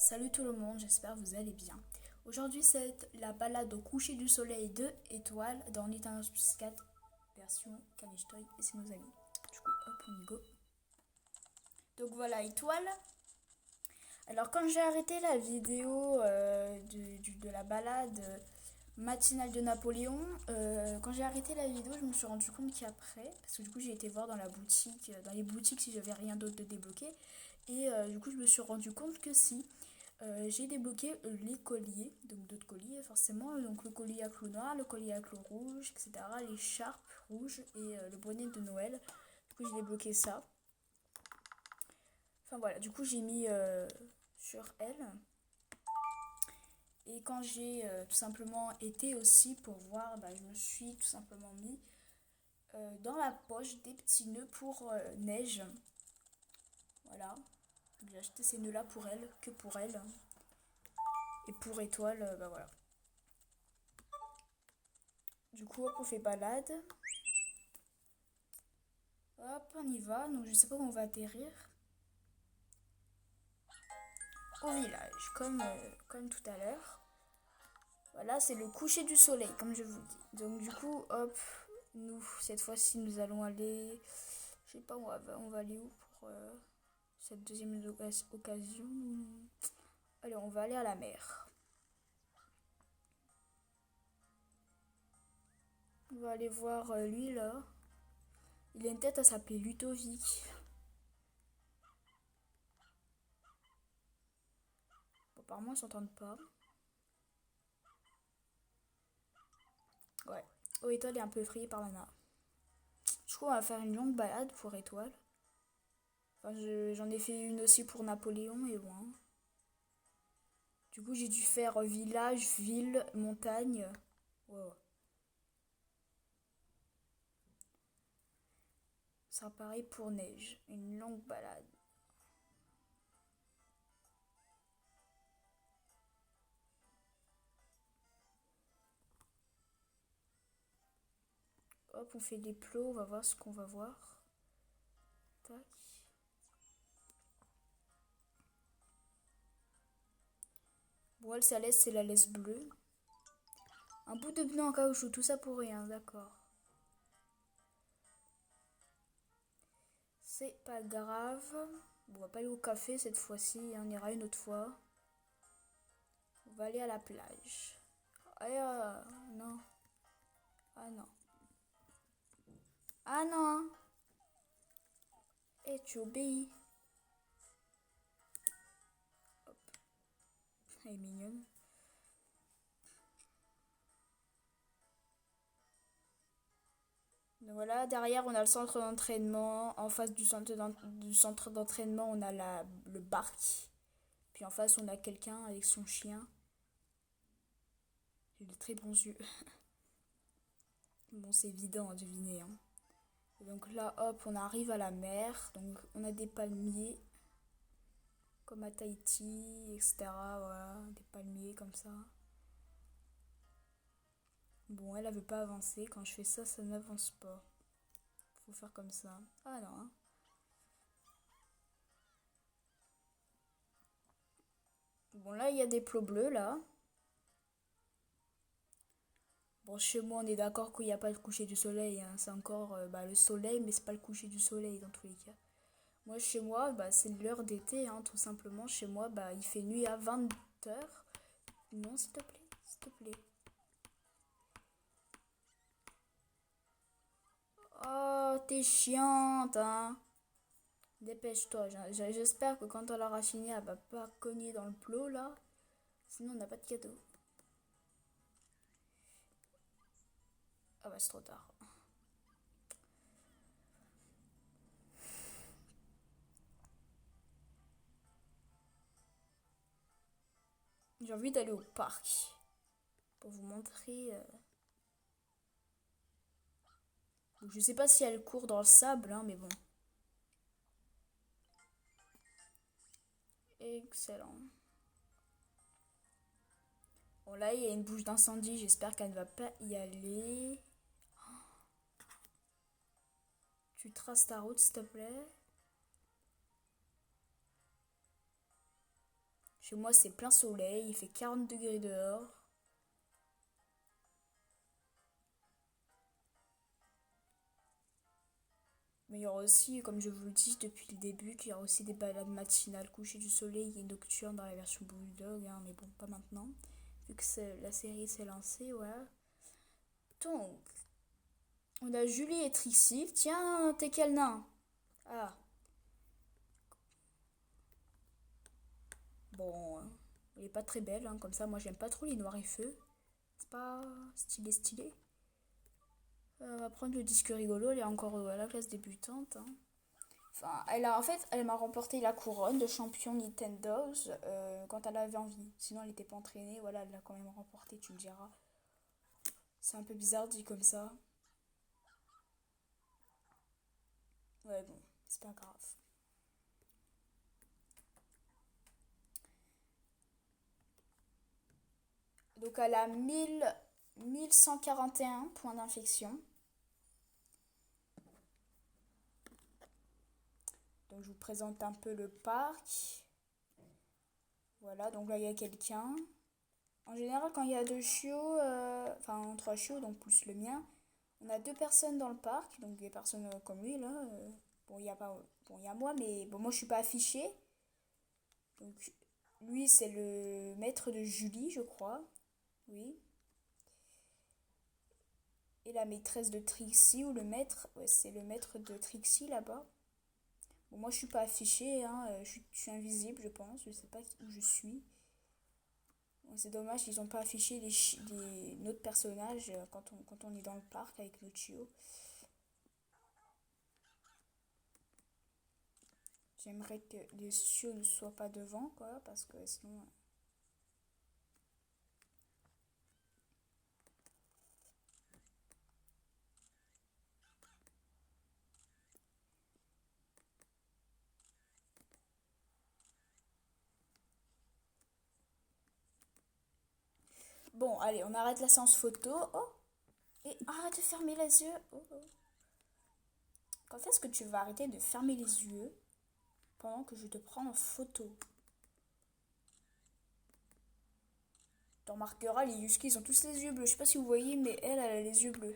Salut tout le monde, j'espère que vous allez bien. Aujourd'hui, c'est la balade au coucher du soleil de Étoile dans Nintendo 4 version Kanishtoy et c'est nos amis. Du coup, hop, on y go. Donc voilà, Étoile. Alors, quand j'ai arrêté la vidéo de la balade matinale de Napoléon, quand j'ai arrêté la vidéo, je me suis rendu compte qu'après, parce que du coup, j'ai été voir dans la boutique, dans les boutiques si j'avais rien d'autre de débloqué, et du coup, je me suis rendu compte que si. J'ai débloqué les colliers, donc d'autres colliers forcément, donc le collier à clou noir, le collier à clou rouge, etc. L'écharpe rouge et le bonnet de Noël. Du coup j'ai débloqué ça. Enfin voilà, du coup j'ai mis sur elle. Et quand j'ai tout simplement été aussi pour voir, je me suis tout simplement mis dans la poche des petits nœuds pour neige. Voilà. J'ai acheté ces nœuds là pour elle, que pour elle. Et pour étoile, voilà. Du coup, hop, on fait balade. Hop, on y va. Donc, je sais pas où on va atterrir. Au village, comme tout à l'heure. Voilà, c'est le coucher du soleil, comme je vous dis. Donc, du coup, hop, nous, cette fois-ci, nous allons aller. Je sais pas, on va aller où pour cette deuxième occasion. Allez, on va aller à la mer. On va aller voir lui là. Il a une tête à s'appeler Ludovic. Bon, apparemment, ils s'entendent pas. Ouais. Oh, Étoile est un peu effrayée par Nana. Je crois qu'on va faire une longue balade pour Étoile. Enfin, j'en ai fait une aussi pour Napoléon et loin. Du coup, j'ai dû faire village, ville, montagne. Wow. Ça sera pareil pour neige. Une longue balade. Hop, on fait des plots. On va voir ce qu'on va voir. Tac. Bon, elle, ça laisse, c'est la laisse bleue. Un bout de pneu en caoutchouc, tout ça pour rien, d'accord. C'est pas grave. Bon, on va pas aller au café cette fois-ci, on ira une autre fois. On va aller à la plage. Ah non. Ah non. Ah non. Eh, tu obéis. Hop. Elle est mignonne. Donc voilà, derrière on a le centre d'entraînement. En face du centre d'entraînement, on a le parc. Puis en face, on a quelqu'un avec son chien. Il a de très bons yeux. Bon, c'est évident à deviner. Hein. Et donc là, hop, on arrive à la mer. Donc on a des palmiers. Comme à Tahiti, etc. Voilà, des palmiers comme ça. Bon, elle veut pas avancer. Quand je fais ça, ça n'avance pas. Faut faire comme ça. Ah non. Hein. Bon, là, il y a des plots bleus, là. Bon, chez moi, on est d'accord qu'il n'y a pas le coucher du soleil. Hein. C'est encore le soleil, mais c'est pas le coucher du soleil dans tous les cas. Moi, chez moi, c'est l'heure d'été, hein, tout simplement. Chez moi, il fait nuit à 20h. Non, s'il te plaît, s'il te plaît. Oh, t'es chiante, hein. Dépêche-toi. J'espère que quand elle aura fini, elle va pas cogner dans le plot, là. Sinon, on n'a pas de cadeau. Ah c'est trop tard. J'ai envie d'aller au parc pour vous montrer. Je sais pas si elle court dans le sable, hein, mais bon. Excellent. Bon, là, il y a une bouche d'incendie. J'espère qu'elle ne va pas y aller. Tu traces ta route, s'il te plaît. Chez moi, c'est plein soleil, il fait 40 degrés dehors. Mais il y aura aussi, comme je vous le dis depuis le début, qu'il y aura aussi des balades matinales, coucher du soleil et nocturne dans la version Bulldog, hein, mais bon, pas maintenant. Vu que la série s'est lancée, voilà. Donc, on a Julie et Trixie. Tiens, t'es quel nain? Ah, bon, elle est pas très belle, hein, comme ça. Moi, j'aime pas trop les noirs et feux. C'est pas stylé. On va prendre le disque rigolo. Elle est encore à la classe débutante, hein. Enfin, elle m'a remporté la couronne de champion Nintendo quand elle avait envie. Sinon, elle n'était pas entraînée. Voilà, elle l'a quand même remporté, tu me diras. C'est un peu bizarre dit comme ça. Ouais, bon, c'est pas grave. Donc, elle a 1141 points d'infection. Donc, je vous présente un peu le parc. Voilà, donc là, il y a quelqu'un. En général, quand il y a deux chiots, enfin, trois chiots, donc plus le mien, on a deux personnes dans le parc, donc des personnes comme lui, là. Bon, il y a pas, bon, il y a moi, mais bon, moi, je suis pas affichée. Donc, lui, c'est le maître de Julie, je crois. Oui. Et la maîtresse de Trixie, ou le maître, ouais, c'est le maître de Trixie là-bas. Bon, moi, je suis pas affichée, hein, je suis invisible, je pense. Je sais pas où je suis. Bon, c'est dommage qu'ils ont pas affiché notre personnage quand on est dans le parc avec notre chiot. J'aimerais que les chiots ne soient pas devant, quoi, parce que sinon. Bon, allez, on arrête la séance photo. Oh, et arrête de fermer les yeux. Oh. Quand est-ce que tu vas arrêter de fermer les yeux pendant que je te prends en photo? Tu remarqueras, les Yuski, ils ont tous les yeux bleus. Je sais pas si vous voyez, mais elle a les yeux bleus.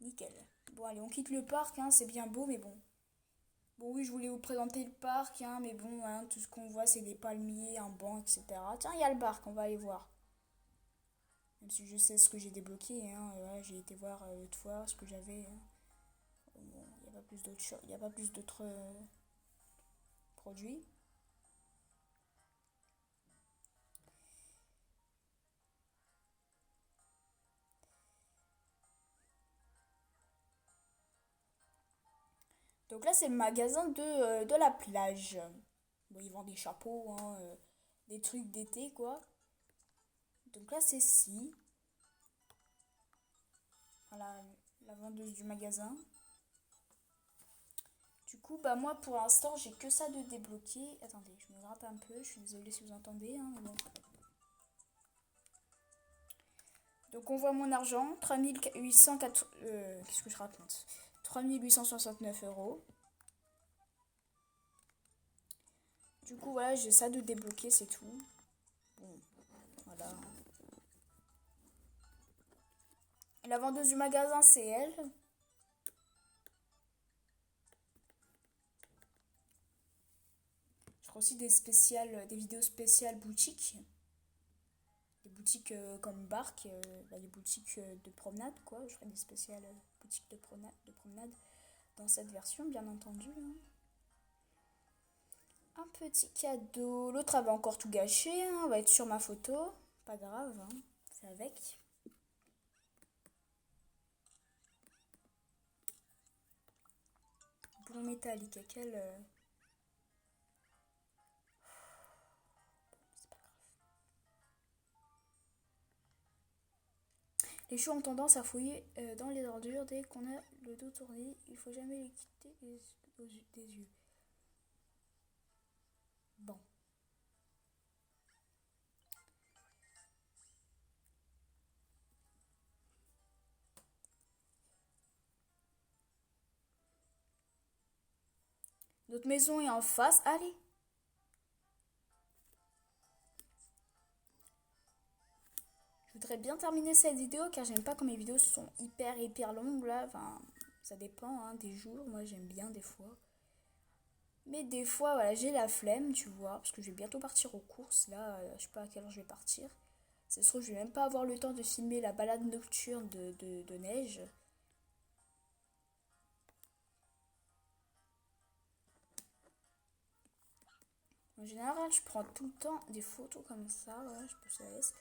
Nickel. Bon, allez, on quitte le parc, hein, c'est bien beau, mais bon. Bon, oui, je voulais vous présenter le parc, hein, mais bon, hein, tout ce qu'on voit, c'est des palmiers, un banc, etc. Tiens, il y a le parc, on va aller voir. Même si je sais ce que j'ai débloqué, hein, voilà, j'ai été voir l'autre fois ce que j'avais, hein. Bon, il n'y a pas plus d'autres il y a pas plus d'autres produits. Donc là, c'est le magasin de la plage. Bon, ils vendent des chapeaux, hein, des trucs d'été, quoi. Donc là, c'est si. Voilà, la vendeuse du magasin. Du coup, bah moi, pour l'instant, j'ai que ça de débloquer. Attendez, je me gratte un peu. Je suis désolée si vous entendez, hein, mais bon. Donc on voit mon argent, 3804... qu'est-ce que je raconte? 3869 euros. Du coup, voilà, j'ai ça de débloquer, c'est tout. Bon, voilà. La vendeuse du magasin, c'est elle. Je ferai aussi des vidéos spéciales boutiques. Des boutiques comme Bark, bah, des boutiques de promenade, quoi. Je ferai des spéciales boutiques de promenade dans cette version, bien entendu, hein. Un petit cadeau. L'autre avait encore tout gâché, hein. On va être sur ma photo. Pas grave, hein. C'est avec. Boulon métallique, quel. C'est pas grave. Les chiots ont tendance à fouiller dans les ordures dès qu'on a le dos tourné. Il faut jamais les quitter des yeux. Bon. Notre maison est en face. Allez. voudrais bien terminer cette vidéo car j'aime pas quand mes vidéos sont hyper longues là. Enfin, ça dépend hein, des jours. Moi j'aime bien des fois. Mais des fois, voilà, j'ai la flemme, tu vois, parce que je vais bientôt partir aux courses. Là, je sais pas à quelle heure je vais partir. Ça se trouve, je vais même pas avoir le temps de filmer la balade nocturne de neige. En général, je prends tout le temps des photos comme ça. Voilà, je peux la laisse.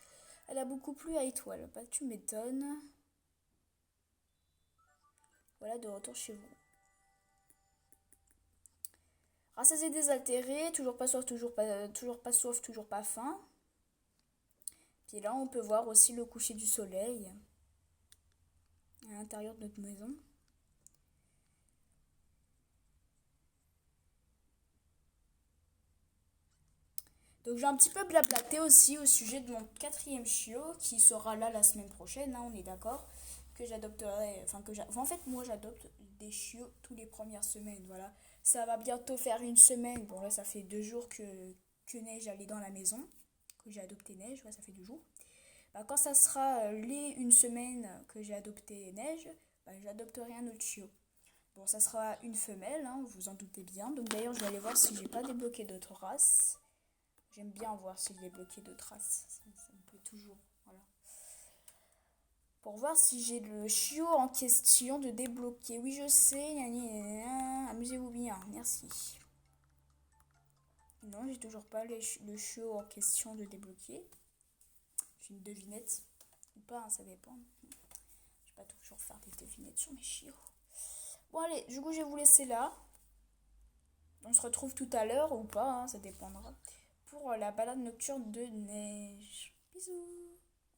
Elle a beaucoup plu à Étoile. Bah, tu m'étonnes. Voilà, de retour chez vous. Rassasié désaltéré, toujours pas soif, toujours pas soif, toujours pas faim. Puis là, on peut voir aussi le coucher du soleil à l'intérieur de notre maison. Donc j'ai un petit peu blablaté aussi au sujet de mon quatrième chiot qui sera là la semaine prochaine, hein, on est d'accord, que j'adopterai, en fait moi j'adopte des chiots tous les premières semaines, voilà. Ça va bientôt faire une semaine, bon là ça fait 2 jours que Neige allait dans la maison, que j'ai adopté Neige, ouais, ça fait 2 jours. Bah, quand ça sera une semaine que j'ai adopté Neige, bah, j'adopterai un autre chiot. Bon, ça sera une femelle, hein, vous en doutez bien. Donc d'ailleurs, je vais aller voir si j'ai pas débloqué d'autres races. J'aime bien voir si j'ai débloqué d'autres races. Ça me plaît toujours. Voilà. Pour voir si j'ai le chiot en question de débloquer. Oui, je sais. Amusez-vous bien. Merci. Non, j'ai toujours pas le chiot en question de débloquer. J'ai une devinette. Ou pas, hein, ça dépend. Je vais pas toujours faire des devinettes sur mes chiots. Bon, allez, du coup, je vais vous laisser là. On se retrouve tout à l'heure ou pas, hein, ça dépendra. Pour la balade nocturne de Neige.